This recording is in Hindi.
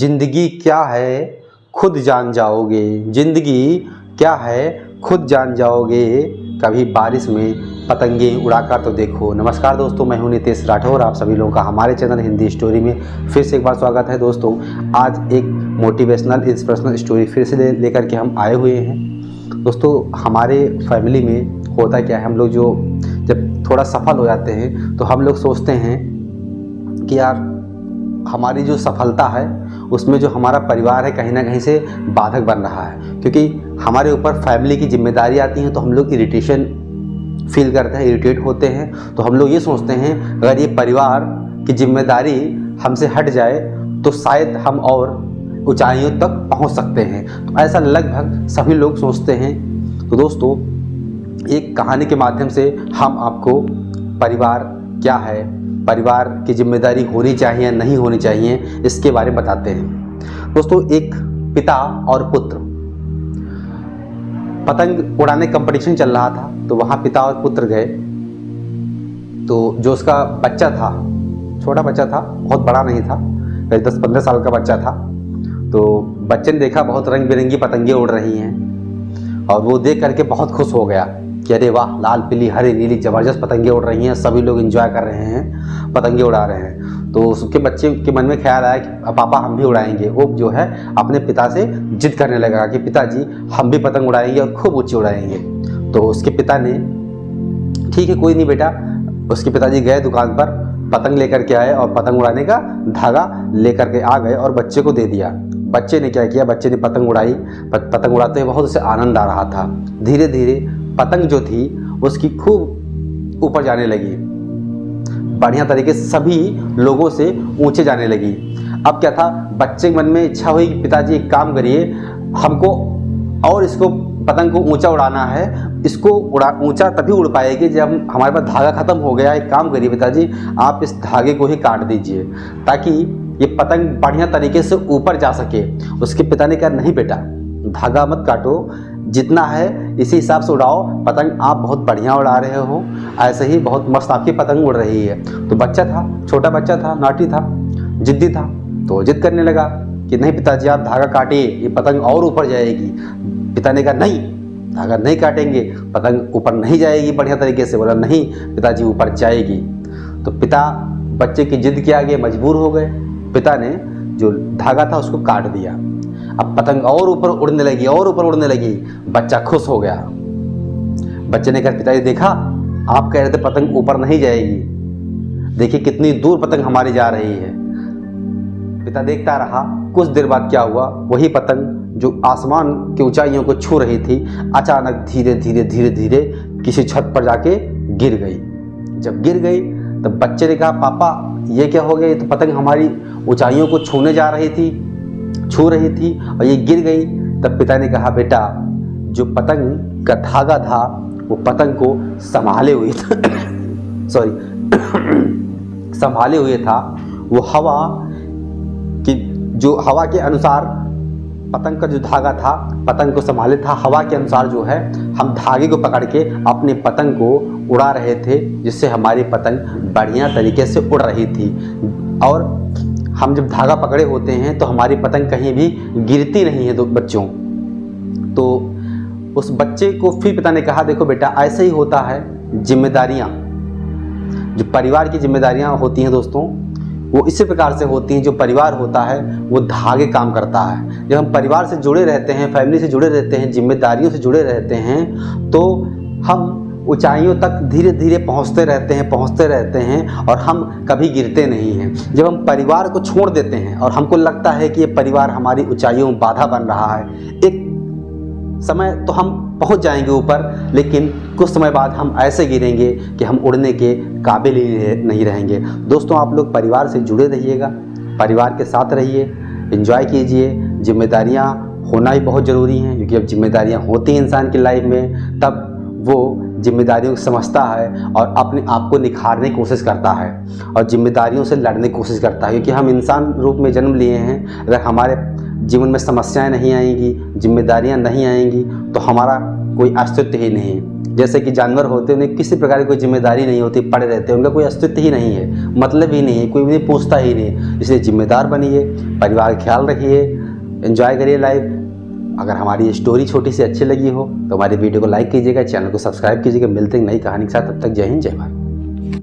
जिंदगी क्या है खुद जान जाओगे, जिंदगी क्या है खुद जान जाओगे, कभी बारिश में पतंगे उड़ाकर तो देखो। नमस्कार दोस्तों, मैं हूं नितेश राठौर। आप सभी लोगों का हमारे चैनल हिंदी स्टोरी में फिर से एक बार स्वागत है। दोस्तों, आज एक मोटिवेशनल इंस्पिरेशनल स्टोरी फिर से लेकर के हम आए हुए हैं। दोस्तों, हमारे फैमिली में होता क्या है, हम लोग जो जब थोड़ा सफल हो जाते हैं तो हम लोग सोचते हैं कि यार हमारी जो सफलता है उसमें जो हमारा परिवार है कहीं ना कहीं से बाधक बन रहा है, क्योंकि हमारे ऊपर फैमिली की जिम्मेदारी आती है तो हम लोग इरिटेशन फील करते हैं, इरिटेट होते हैं। तो हम लोग ये सोचते हैं अगर ये परिवार की जिम्मेदारी हमसे हट जाए तो शायद हम और ऊंचाइयों तक पहुंच सकते हैं। तो ऐसा लगभग सभी लोग सोचते हैं। तो दोस्तों, एक कहानी के माध्यम से हम आपको परिवार क्या है, परिवार की जिम्मेदारी होनी चाहिए या नहीं होनी चाहिए, इसके बारे में बताते हैं। दोस्तों, एक पिता और पुत्र, पतंग उड़ाने कंपटीशन चल रहा था तो वहाँ पिता और पुत्र गए। तो जो उसका बच्चा था, छोटा बच्चा था, बहुत बड़ा नहीं था, करीब 10-15 साल का बच्चा था। तो बच्चे ने देखा बहुत रंग बिरंगी पतंगे उड़ रही हैं और वो देख करके बहुत खुश हो गया कि अरे वाह, लाल पीली हरी नीली ज़बरदस्त पतंगे उड़ रही हैं, सभी लोग एंजॉय कर रहे हैं, पतंगे उड़ा रहे हैं। तो उसके बच्चे के मन में ख्याल आया कि पापा हम भी उड़ाएंगे। वो जो है अपने पिता से जिद करने लगा कि पिताजी हम भी पतंग उड़ाएंगे और खूब ऊँची उड़ाएंगे। तो उसके पिता ने ठीक है कोई नहीं बेटा, उसके पिताजी गए दुकान पर, पतंग लेकर के आए और पतंग उड़ाने का धागा लेकर के आ गए और बच्चे को दे दिया। बच्चे ने क्या किया, बच्चे ने पतंग उड़ाई। पतंग उड़ाते हुए बहुत उसे आनंद आ रहा था। धीरे धीरे पतंग जो थी उसकी खूब ऊपर जाने लगी, बढ़िया तरीके से सभी लोगों से ऊंचे जाने लगी। अब क्या था, बच्चे के मन में इच्छा हुई कि पिताजी एक काम करिए, हमको और इसको पतंग को ऊंचा उड़ाना है। इसको ऊंचा तभी उड़ पाएगी जब हमारे पास धागा खत्म हो गया। एक काम करिए पिताजी, आप इस धागे को ही काट दीजिए ताकि ये पतंग बढ़िया तरीके से ऊपर जा सके। उसके पिता ने कहा नहीं बेटा, धागा मत काटो, जितना है इसी हिसाब से उड़ाओ। पतंग आप बहुत बढ़िया उड़ा रहे हो, ऐसे ही बहुत मस्त आपकी पतंग उड़ रही है। तो बच्चा था, छोटा बच्चा था, नाटी था, जिद्दी था, तो जिद करने लगा कि नहीं पिताजी आप धागा काटिए, ये पतंग और ऊपर जाएगी। पिता ने कहा नहीं, धागा नहीं काटेंगे, पतंग ऊपर नहीं जाएगी बढ़िया तरीके से। बोला नहीं पिताजी ऊपर जाएगी। तो पिता बच्चे की जिद के आगे मजबूर हो गए। पिता ने जो धागा था उसको काट दिया। अब पतंग और ऊपर उड़ने लगी और ऊपर उड़ने लगी। बच्चा खुश हो गया। बच्चे ने कहा पिताजी देखा, आप कह रहे थे पतंग ऊपर नहीं जाएगी, देखिए कितनी दूर पतंग हमारी जा रही है। पिता देखता रहा। कुछ देर बाद क्या हुआ, वही पतंग जो आसमान की ऊंचाइयों को छू रही थी अचानक धीरे धीरे धीरे धीरे किसी छत पर जाके गिर गई। जब गिर गई तब बच्चे ने कहा पापा ये क्या हो गया, ये तो पतंग हमारी ऊंचाइयों को छू रही थी और ये गिर गई। तब पिता ने कहा बेटा, जो पतंग का धागा था वो पतंग को संभाले हुए था संभाले हुए था। वो हवा के अनुसार पतंग का जो धागा था पतंग को संभाले था। हवा के अनुसार जो है हम धागे को पकड़ के अपने पतंग को उड़ा रहे थे, जिससे हमारी पतंग बढ़िया तरीके से उड़ रही थी। और हम जब धागा पकड़े होते हैं तो हमारी पतंग कहीं भी गिरती नहीं है। बच्चों, तो उस बच्चे को फिर पिता ने कहा देखो बेटा, ऐसे ही होता है। जिम्मेदारियां, जो परिवार की जिम्मेदारियां होती हैं दोस्तों, वो इसी प्रकार से होती हैं। जो परिवार होता है वो धागे काम करता है। जब हम परिवार से जुड़े रहते हैं, फैमिली से जुड़े रहते हैं, जिम्मेदारियों से जुड़े रहते हैं, तो हम ऊंचाइयों तक धीरे धीरे पहुंचते रहते हैं और हम कभी गिरते नहीं हैं। जब हम परिवार को छोड़ देते हैं और हमको लगता है कि ये परिवार हमारी ऊंचाइयों में बाधा बन रहा है, एक समय तो हम पहुंच जाएंगे ऊपर, लेकिन कुछ समय बाद हम ऐसे गिरेंगे कि हम उड़ने के काबिल ही नहीं रहेंगे। दोस्तों, आप लोग परिवार से जुड़े रहिएगा, परिवार के साथ रहिए, एंजॉय कीजिए। जिम्मेदारियां होना ही बहुत ज़रूरी हैं, क्योंकि अब जिम्मेदारियां होती हैं इंसान की लाइफ में, तब वो जिम्मेदारियों को समझता है और अपने आप को निखारने की कोशिश करता है और जिम्मेदारियों से लड़ने की कोशिश करता है। क्योंकि हम इंसान रूप में जन्म लिए हैं, अगर हमारे जीवन में समस्याएं नहीं आएंगी, जिम्मेदारियां नहीं आएंगी, तो हमारा कोई अस्तित्व ही नहीं है। जैसे कि जानवर होते हैं, उन्हें किसी प्रकार की कोई जिम्मेदारी नहीं होती, पड़े रहते हैं, उनका कोई अस्तित्व ही नहीं है, मतलब ही नहीं है, कोई उन्हें पूछता ही नहीं। इसलिए जिम्मेदार बनिए, परिवार का ख्याल रखिए, एंजॉय करिए लाइफ। अगर हमारी ये स्टोरी छोटी सी अच्छी लगी हो तो हमारी वीडियो को लाइक कीजिएगा, चैनल को सब्सक्राइब कीजिएगा। मिलते हैं नई कहानी के साथ, तब तक जय हिंद जय भारत।